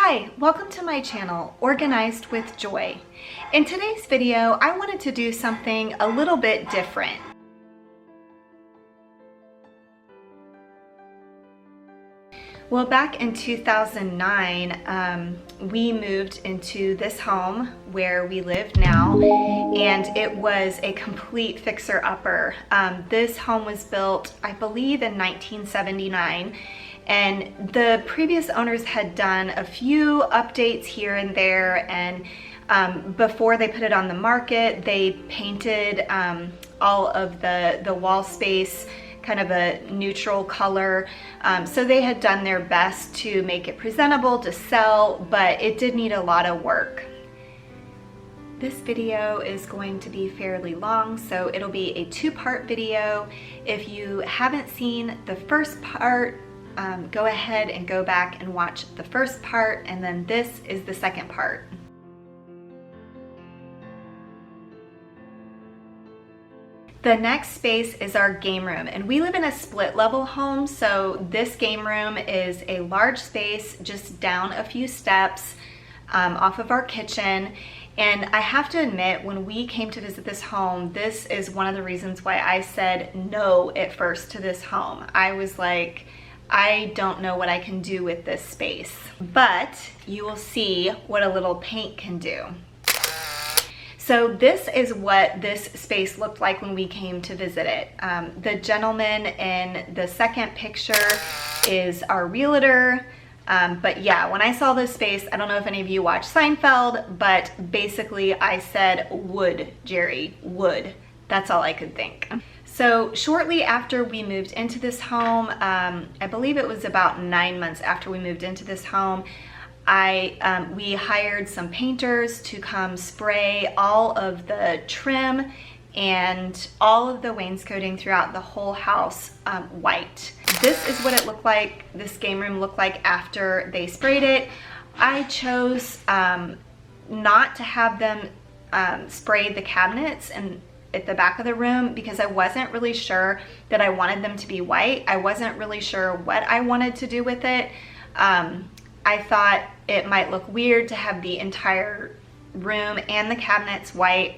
Hi, welcome to my channel, Organized with Joy. In today's video, I wanted to do something a little bit different. Well, back in 2009, we moved into this home where we live now, and it was a complete fixer-upper. This home was built, I believe, in 1979. And the previous owners had done a few updates here and there, and before they put it on the market, they painted all of the wall space kind of a neutral color. So they had done their best to make it presentable to sell, but it did need a lot of work. This video is going to be fairly long, so it'll be a two-part video. If you haven't seen the first part, go ahead and go back and watch the first part, and then this is the second part. The next space is our game room, and we live in a split level home, so this game room is a large space just down a few steps off of our kitchen. And I have to admit, when we came to visit this home, this is one of the reasons why I said no at first to this home. I was like, I don't know what I can do with this space, but you will see what a little paint can do. So this is what this space looked like when we came to visit it. The gentleman in the second picture is our realtor. But yeah, when I saw this space, I don't know if any of you watch Seinfeld, but basically I said, wood, Jerry, wood. That's all I could think. So shortly after we moved into this home, I believe it was about 9 months after we moved into this home, we hired some painters to come spray all of the trim and all of the wainscoting throughout the whole house white. This is what it looked like, this game room looked like after they sprayed it. I chose not to have them spray the cabinets and at the back of the room because I wasn't really sure that I wanted them to be white. I wasn't really sure what I wanted to do with it. I thought it might look weird to have the entire room and the cabinets white,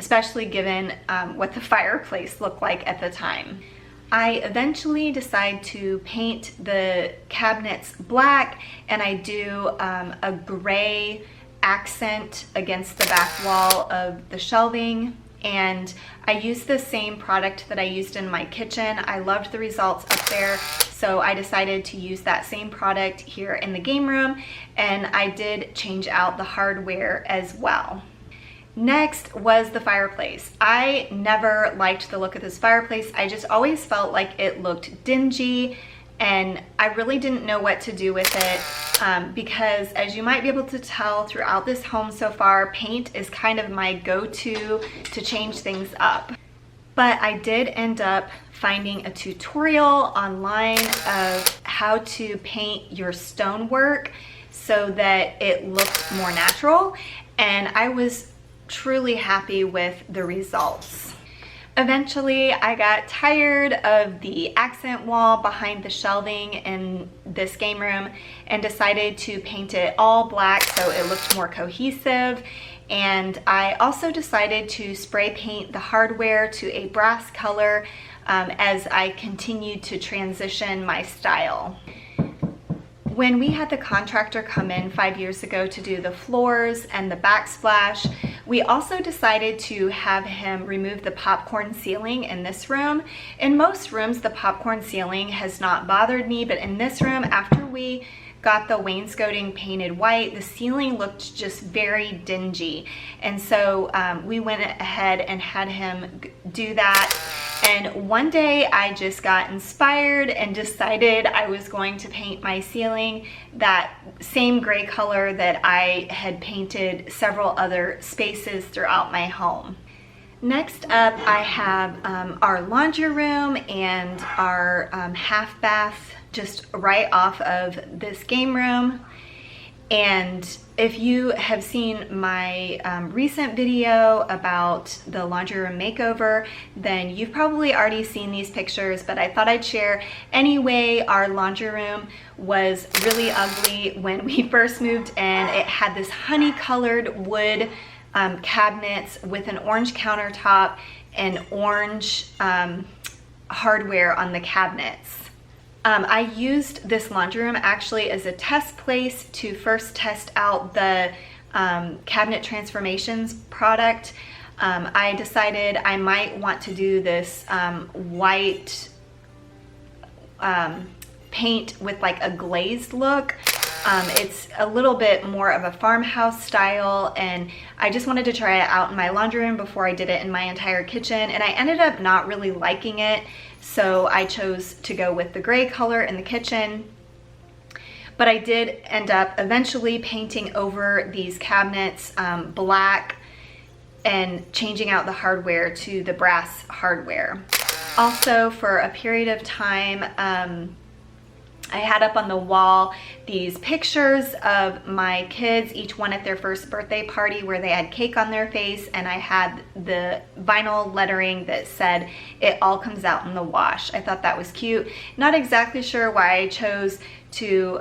especially given what the fireplace looked like at the time. I eventually decide to paint the cabinets black, and I do a gray accent against the back wall of the shelving, and I used the same product that I used in my kitchen. I loved the results up there, so I decided to use that same product here in the game room, and I did change out the hardware as well. Next was the fireplace. I never liked the look of this fireplace. I just always felt like it looked dingy, and I really didn't know what to do with it because, as you might be able to tell throughout this home so far, paint is kind of my go-to to change things up. But I did end up finding a tutorial online of how to paint your stonework so that it looked more natural, and I was truly happy with the results. Eventually, I got tired of the accent wall behind the shelving in this game room and decided to paint it all black so it looked more cohesive. And I also decided to spray paint the hardware to a brass color as I continued to transition my style. When we had the contractor come in 5 years ago to do the floors and the backsplash, we also decided to have him remove the popcorn ceiling in this room. In most rooms, the popcorn ceiling has not bothered me, but in this room, after we got the wainscoting painted white, the ceiling looked just very dingy. And so we went ahead and had him do that. And one day I just got inspired and decided I was going to paint my ceiling that same gray color that I had painted several other spaces throughout my home. Next up, I have our laundry room and our half bath just right off of this game room. And if you have seen my recent video about the laundry room makeover, then you've probably already seen these pictures, but I thought I'd share. Anyway, our laundry room was really ugly when we first moved in. It had this honey-colored wood cabinets with an orange countertop and orange hardware on the cabinets. I used this laundry room actually as a test place to first test out the cabinet transformations product. I decided I might want to do this white paint with like a glazed look. It's a little bit more of a farmhouse style, and I just wanted to try it out in my laundry room before I did it in my entire kitchen, and I ended up not really liking it, so I chose to go with the gray color in the kitchen. But I did end up eventually painting over these cabinets black and changing out the hardware to the brass hardware. Also, for a period of time, I had up on the wall these pictures of my kids, each one at their first birthday party where they had cake on their face, and I had the vinyl lettering that said, "It all comes out in the wash." I thought that was cute. Not exactly sure why I chose to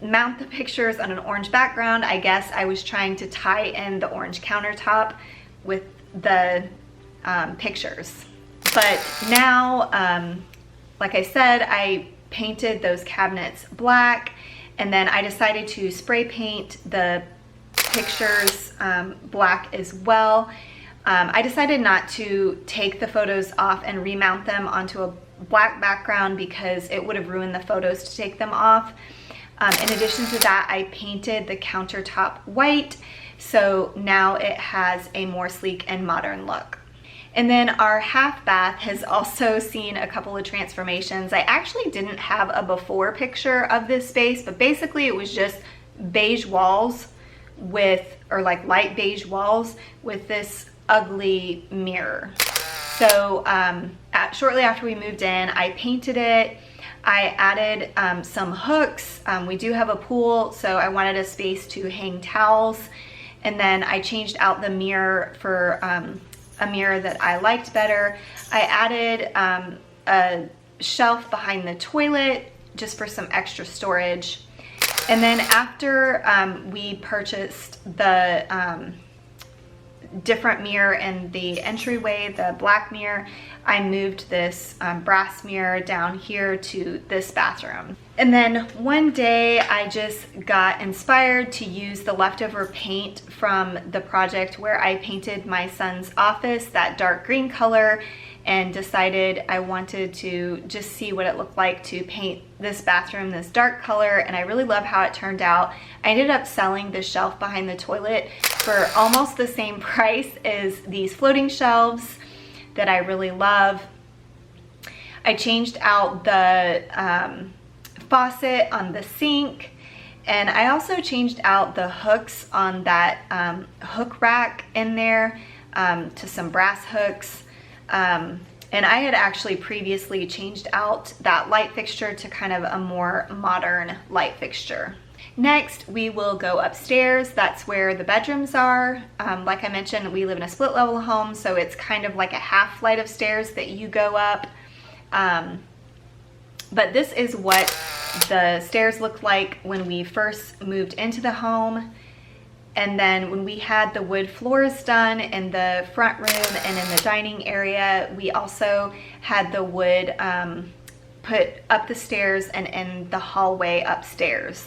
mount the pictures on an orange background. I guess I was trying to tie in the orange countertop with the pictures. But now, like I said, I painted those cabinets black, and then I decided to spray paint the pictures black as well. I decided not to take the photos off and remount them onto a black background because it would have ruined the photos to take them off. In addition to that, I painted the countertop white, so now it has a more sleek and modern look. And then our half bath has also seen a couple of transformations. I actually didn't have a before picture of this space, but basically it was just beige walls with, or like light beige walls with this ugly mirror. So shortly after we moved in, I painted it. I added some hooks. We do have a pool, so I wanted a space to hang towels. And then I changed out the mirror for a mirror that I liked better. I added a shelf behind the toilet just for some extra storage. And then after we purchased the different mirror in the entryway, the black mirror, I moved this brass mirror down here to this bathroom. And then one day I just got inspired to use the leftover paint from the project where I painted my son's office that dark green color, and decided I wanted to just see what it looked like to paint this bathroom this dark color, and I really love how it turned out. I ended up selling the shelf behind the toilet for almost the same price as these floating shelves that I really love. I changed out the faucet on the sink, and I also changed out the hooks on that hook rack in there to some brass hooks. And I had actually previously changed out that light fixture to kind of a more modern light fixture. Next, we will go upstairs. That's where the bedrooms are. Like I mentioned, we live in a split level home, so it's kind of like a half flight of stairs that you go up. But this is what the stairs looked like when we first moved into the home. And then when we had the wood floors done in the front room and in the dining area, we also had the wood put up the stairs and in the hallway upstairs.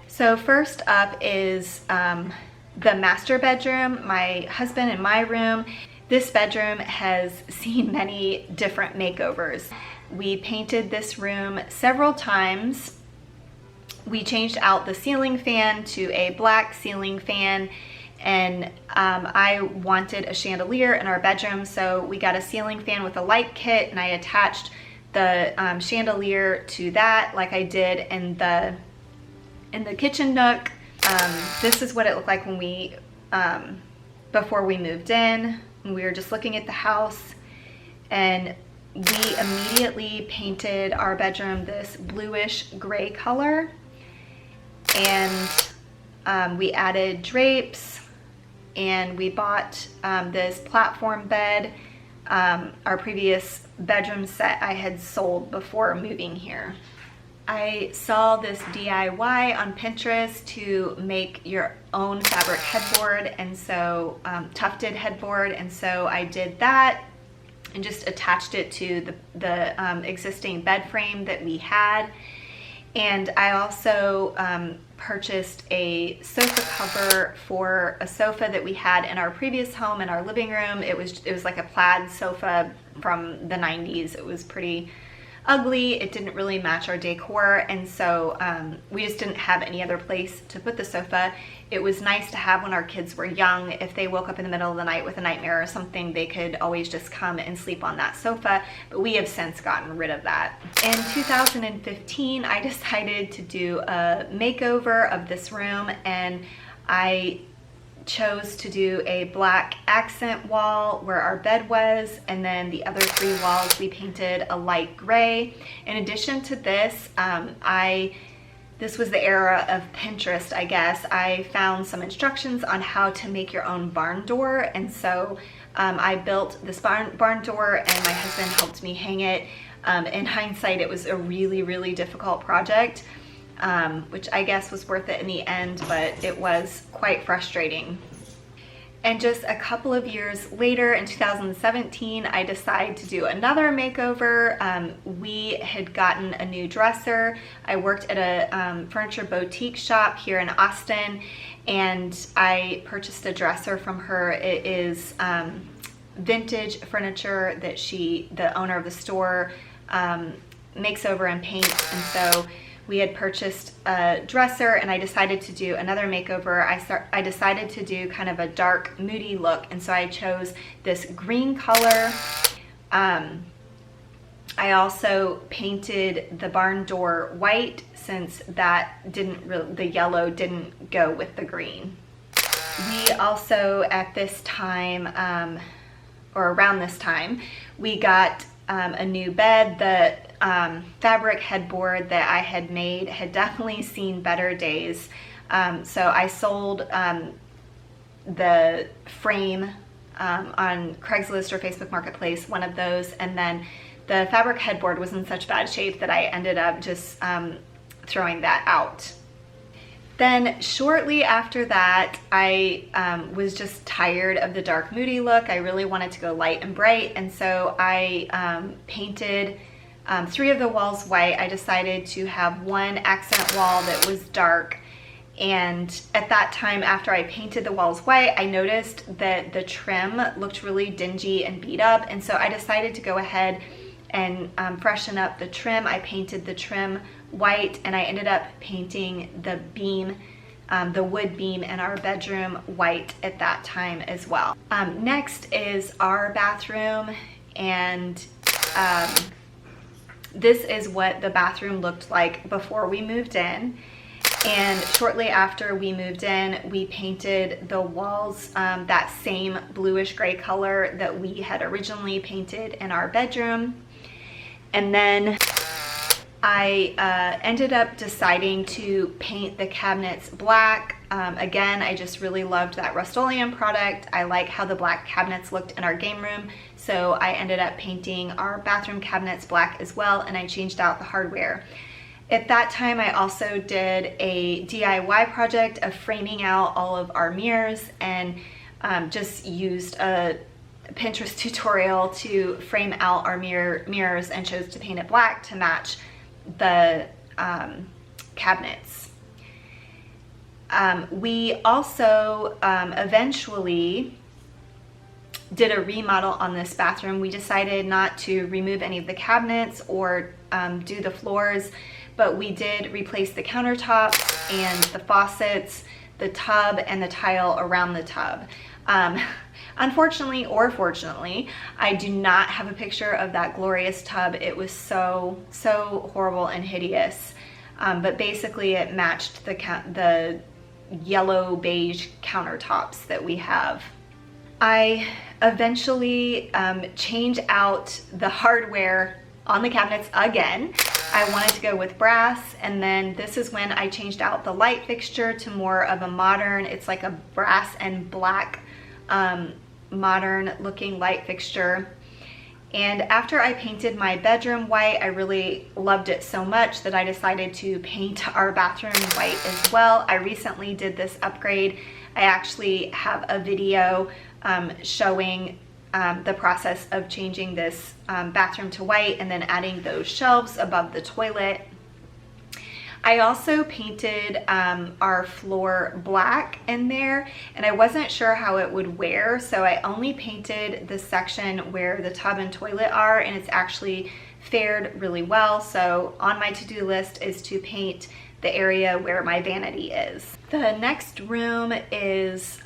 So first up is the master bedroom, my husband and my room. This bedroom has seen many different makeovers. We painted this room several times. We changed out the ceiling fan to a black ceiling fan, and I wanted a chandelier in our bedroom, so we got a ceiling fan with a light kit, and I attached the chandelier to that like I did in the kitchen nook. This is what it looked like when we before we moved in. We were just looking at the house, and we immediately painted our bedroom this bluish gray color. And We added drapes, and we bought this platform bed. Our previous bedroom set I had sold before moving here. I saw this DIY on Pinterest to make your own fabric headboard, and so tufted headboard, and so I did that and just attached it to the existing bed frame that we had. And I also purchased a sofa cover for a sofa that we had in our previous home in our living room. It was like a plaid sofa from the 90s. It was pretty ugly. It didn't really match our decor, and so we just didn't have any other place to put the sofa. It was nice to have when our kids were young. If they woke up in the middle of the night with a nightmare or something, they could always just come and sleep on that sofa, but we have since gotten rid of that. In 2015, I decided to do a makeover of this room, and I chose to do a black accent wall where our bed was, and then the other 3 walls we painted a light gray. In addition to this, this was the era of Pinterest, I guess. I found some instructions on how to make your own barn door, and so I built this barn door, and my husband helped me hang it. In hindsight, it was a really difficult project, which I guess was worth it in the end, but it was quite frustrating. And just a couple of years later, in 2017, I decided to do another makeover. We had gotten a new dresser. I worked at a furniture boutique shop here in Austin, and I purchased a dresser from her. It is vintage furniture that the owner of the store, makes over and paints, and so we had purchased a dresser, and I decided to do another makeover. I decided to do kind of a dark, moody look, and so I chose this green color. I also painted the barn door white, since that the yellow didn't go with the green. We also, at this time, or around this time, we got a new bed. The fabric headboard that I had made had definitely seen better days. So I sold the frame on Craigslist or Facebook Marketplace, one of those, and then the fabric headboard was in such bad shape that I ended up just throwing that out. Then shortly after that, I was just tired of the dark, moody look. I really wanted to go light and bright, and so I painted 3 of the walls white. I decided to have one accent wall that was dark, and at that time, after I painted the walls white, I noticed that the trim looked really dingy and beat up, and so I decided to go ahead and freshen up the trim. I painted the trim white, and I ended up painting the beam, the wood beam in our bedroom white at that time as well. Next is our bathroom, and this is what the bathroom looked like before we moved in. And shortly after we moved in, we painted the walls that same bluish gray color that we had originally painted in our bedroom. And then I ended up deciding to paint the cabinets black. Again, I just really loved that Rust-Oleum product. I like how the black cabinets looked in our game room, so I ended up painting our bathroom cabinets black as well, and I changed out the hardware. At that time, I also did a DIY project of framing out all of our mirrors, and just used a Pinterest tutorial to frame out our mirrors, and chose to paint it black to match the cabinets. We also eventually did a remodel on this bathroom. We decided not to remove any of the cabinets or do the floors, but we did replace the countertops and the faucets, the tub, and the tile around the tub. Unfortunately, or fortunately, I do not have a picture of that glorious tub. It was so horrible and hideous. But basically it matched the yellow beige countertops that we have. I eventually changed out the hardware on the cabinets again. I wanted to go with brass, and then this is when I changed out the light fixture to more of a modern, it's like a brass and black modern looking light fixture. And after I painted my bedroom white, I really loved it so much that I decided to paint our bathroom white as well. I recently did this upgrade. I actually have a video showing the process of changing this bathroom to white and then adding those shelves above the toilet. I also painted our floor black in there, and I wasn't sure how it would wear, so I only painted the section where the tub and toilet are, and it's actually fared really well. So on my to-do list is to paint the area where my vanity is. The next room is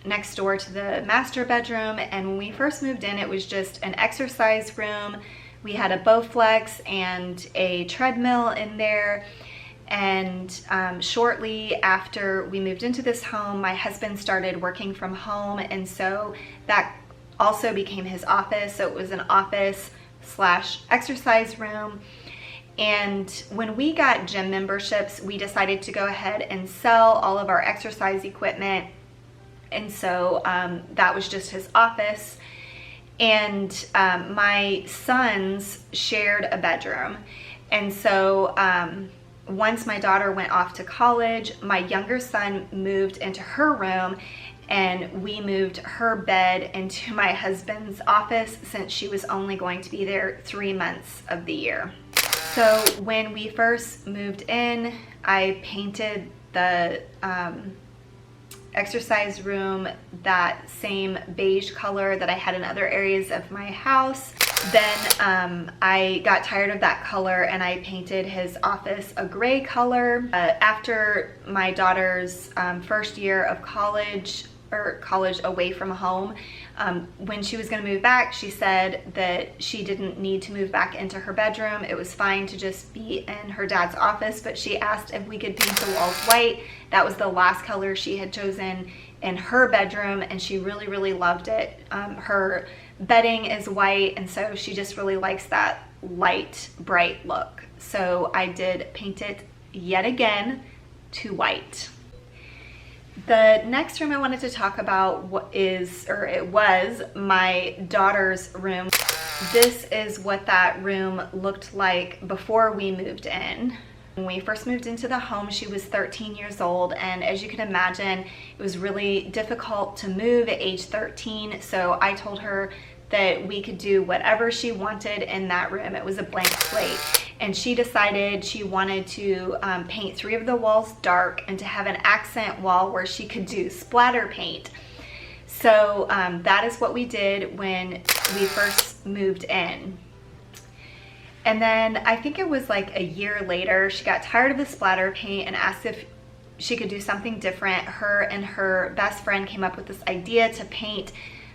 next door to the master bedroom, and when we first moved in, it was just an exercise room. We had a Bowflex and a treadmill in there. And shortly after we moved into this home, my husband started working from home, and so that also became his office. So it was an office / exercise room. And when we got gym memberships, we decided to go ahead and sell all of our exercise equipment. And so that was just his office. And my sons shared a bedroom. And so once my daughter went off to college, my younger son moved into her room, and we moved her bed into my husband's office since she was only going to be there 3 months of the year. So when we first moved in, I painted the exercise room that same beige color that I had in other areas of my house. Then I got tired of that color and I painted his office a gray color. After my daughter's first year of college, or college away from home, when she was going to move back, she said that she didn't need to move back into her bedroom. It was fine to just be in her dad's office, but she asked if we could paint the walls white. That was the last color she had chosen in her bedroom, and she really, really loved it. Her bedding is white, and so she just really likes that light, bright look. So I did paint it yet again to white. The next room I wanted to talk about was my daughter's room. This is what that room looked like before we moved in. When we first moved into the home, she was 13 years old, and as you can imagine, it was really difficult to move at age 13, so I told her that we could do whatever she wanted in that room. It was a blank slate, and she decided she wanted to paint 3 of the walls dark and to have an accent wall where she could do splatter paint. So that is what we did when we first moved in. And then I think it was like a year later, she got tired of the splatter paint and asked if she could do something different. Her and her best friend came up with this idea to paint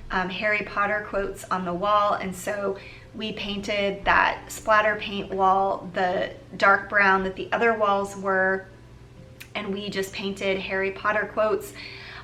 Harry Potter quotes on the wall, and so we painted that splatter paint wall the dark brown that the other walls were, and we just painted Harry Potter quotes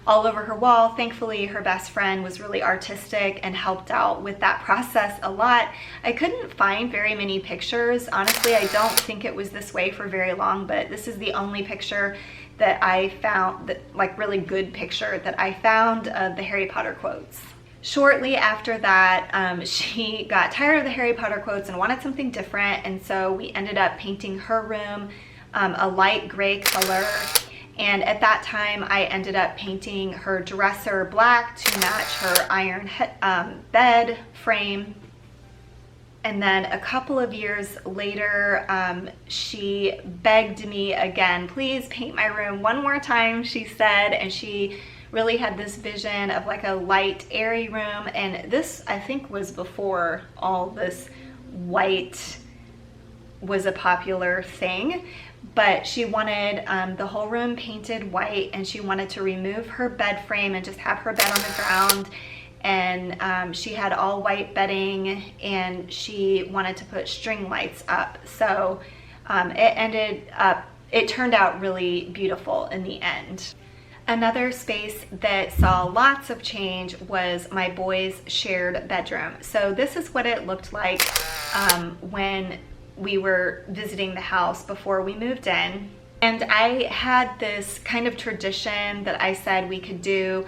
all over her wall. Thankfully, her best friend was really artistic and helped out with that process a lot. I couldn't find very many pictures. Honestly, I don't think it was this way for very long, but this is the only picture that I found, that like really good picture that I found of the Harry Potter quotes. Shortly after that, she got tired of the Harry Potter quotes and wanted something different, and so we ended up painting her room a light gray color. And at that time, I ended up painting her dresser black to match her iron bed frame. And then a couple of years later, she begged me again, please paint my room one more time, she said, and she really had this vision of like a light, airy room. And this, I think, was before all this white was a popular thing. But she wanted the whole room painted white, and she wanted to remove her bed frame and just have her bed on the ground. And she had all white bedding, and she wanted to put string lights up. So it turned out really beautiful in the end. Another space that saw lots of change was my boys' shared bedroom. So this is what it looked like when we were visiting the house before we moved in. And I had this kind of tradition that I said we could do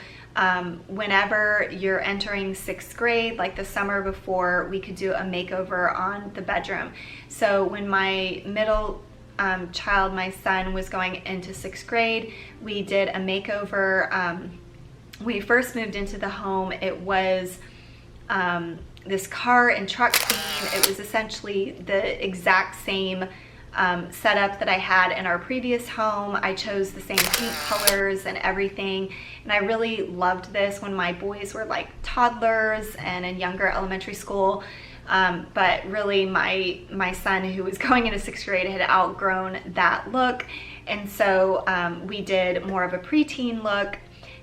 whenever you're entering 6th grade, like the summer before, we could do a makeover on the bedroom. So when my middle child, my son, was going into 6th grade, we did a makeover. When we first moved into the home, it was this car and truck theme. It was essentially the exact same setup that I had in our previous home. I chose the same paint colors and everything, and I really loved this when my boys were like toddlers and in younger elementary school. But really my son, who was going into 6th grade, had outgrown that look, and so we did more of a preteen look.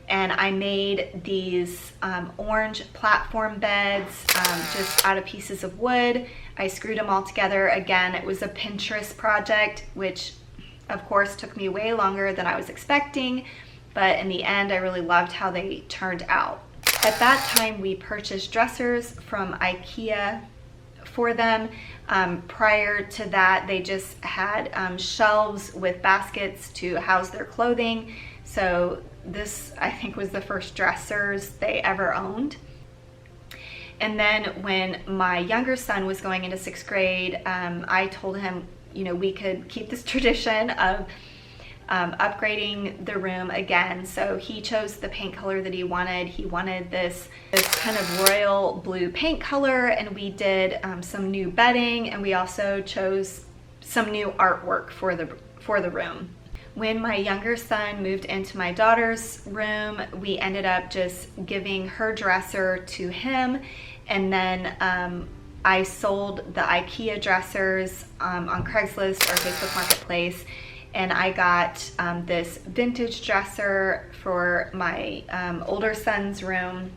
And I made these orange platform beds just out of pieces of wood. I screwed them all together. Again, it was a Pinterest project, which of course took me way longer than I was expecting, but in the end I really loved how they turned out. At that time we purchased dressers from IKEA for them. Prior to that, they just had shelves with baskets to house their clothing. So this, I think, was the first dressers they ever owned. And then when my younger son was going into 6th grade, I told him, you know, we could keep this tradition of upgrading the room again. So he chose the paint color that he wanted. He wanted this kind of royal blue paint color, and we did some new bedding, and we also chose some new artwork for the room. When my younger son moved into my daughter's room, we ended up just giving her dresser to him, and then I sold the IKEA dressers on Craigslist or Facebook Marketplace, and I got this vintage dresser for my older son's room,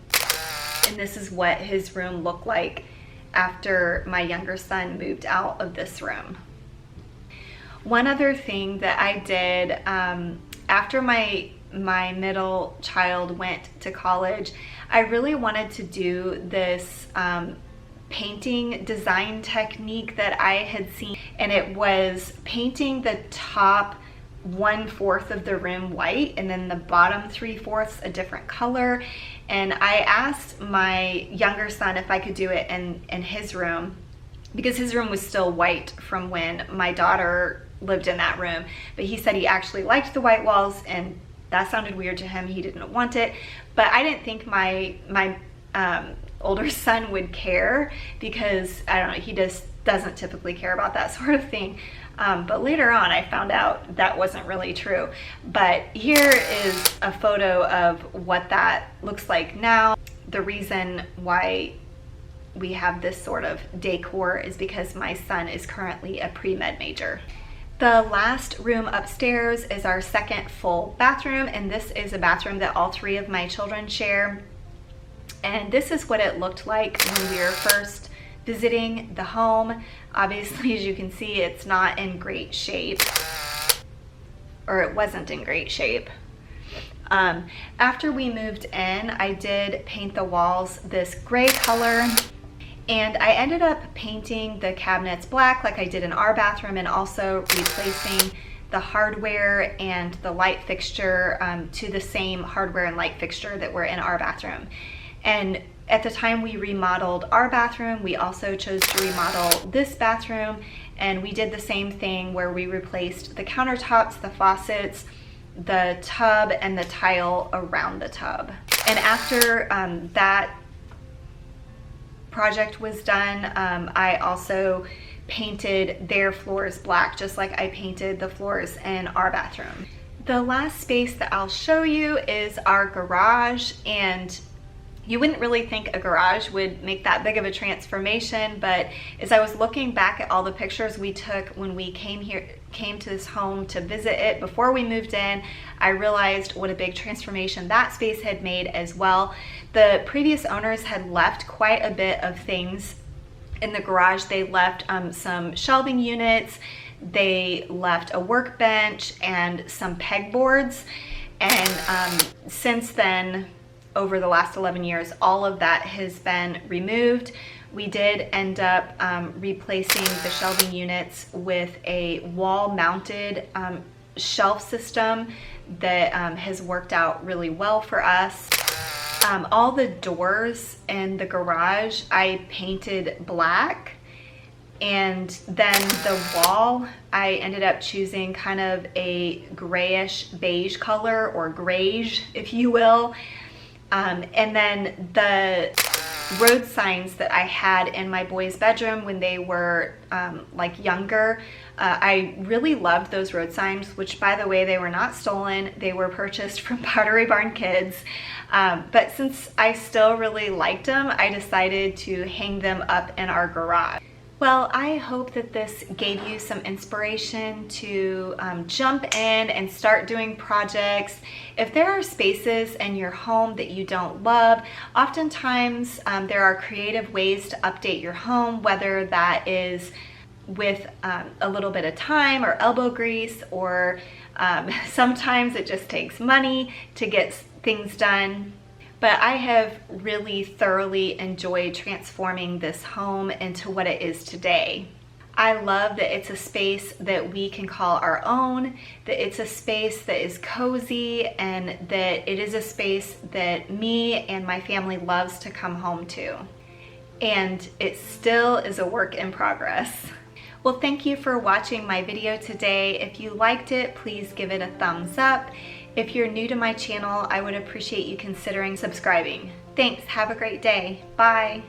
and this is what his room looked like after my younger son moved out of this room. One other thing that I did after my middle child went to college, I really wanted to do this painting design technique that I had seen, and it was painting the top 1/4 of the room white and then the bottom 3/4 a different color. And I asked my younger son if I could do it in his room, because his room was still white from when my daughter lived in that room, but he said he actually liked the white walls, and that sounded weird to him. He didn't want it, but I didn't think my older son would care, because I don't know, he just doesn't typically care about that sort of thing. But later on I found out that wasn't really true. But here is a photo of what that looks like now. The reason why we have this sort of decor is because my son is currently a pre-med major. The last room upstairs is our second full bathroom, and this is a bathroom that all 3 of my children share. And this is what it looked like when we were first visiting the home. Obviously, as you can see, it's not in great shape, or it wasn't in great shape. After we moved in, I did paint the walls this gray color, and I ended up painting the cabinets black like I did in our bathroom, and also replacing the hardware and the light fixture to the same hardware and light fixture that were in our bathroom. And at the time we remodeled our bathroom, we also chose to remodel this bathroom, and we did the same thing where we replaced the countertops, the faucets, the tub, and the tile around the tub. And after that project was done, I also painted their floors black, just like I painted the floors in our bathroom. The last space that I'll show you is our garage, and you wouldn't really think a garage would make that big of a transformation, but as I was looking back at all the pictures we took when we came to this home to visit it before we moved in, I realized what a big transformation that space had made as well. The previous owners had left quite a bit of things in the garage. They left some shelving units, they left a workbench and some pegboards, and since then, over the last 11 years, all of that has been removed. We did end up replacing the shelving units with a wall-mounted shelf system that has worked out really well for us. All the doors in the garage I painted black, and then the wall I ended up choosing kind of a grayish beige color, or greige if you will. And then the road signs that I had in my boys' bedroom when they were like younger, I really loved those road signs, which by the way, they were not stolen. They were purchased from Pottery Barn Kids. But since I still really liked them, I decided to hang them up in our garage. Well, I hope that this gave you some inspiration to jump in and start doing projects. If there are spaces in your home that you don't love, oftentimes there are creative ways to update your home, whether that is with a little bit of time or elbow grease, or sometimes it just takes money to get things done. But I have really thoroughly enjoyed transforming this home into what it is today. I love that it's a space that we can call our own, that it's a space that is cozy, and that it is a space that me and my family loves to come home to. And it still is a work in progress. Well, thank you for watching my video today. If you liked it, please give it a thumbs up. If you're new to my channel, I would appreciate you considering subscribing. Thanks, have a great day. Bye.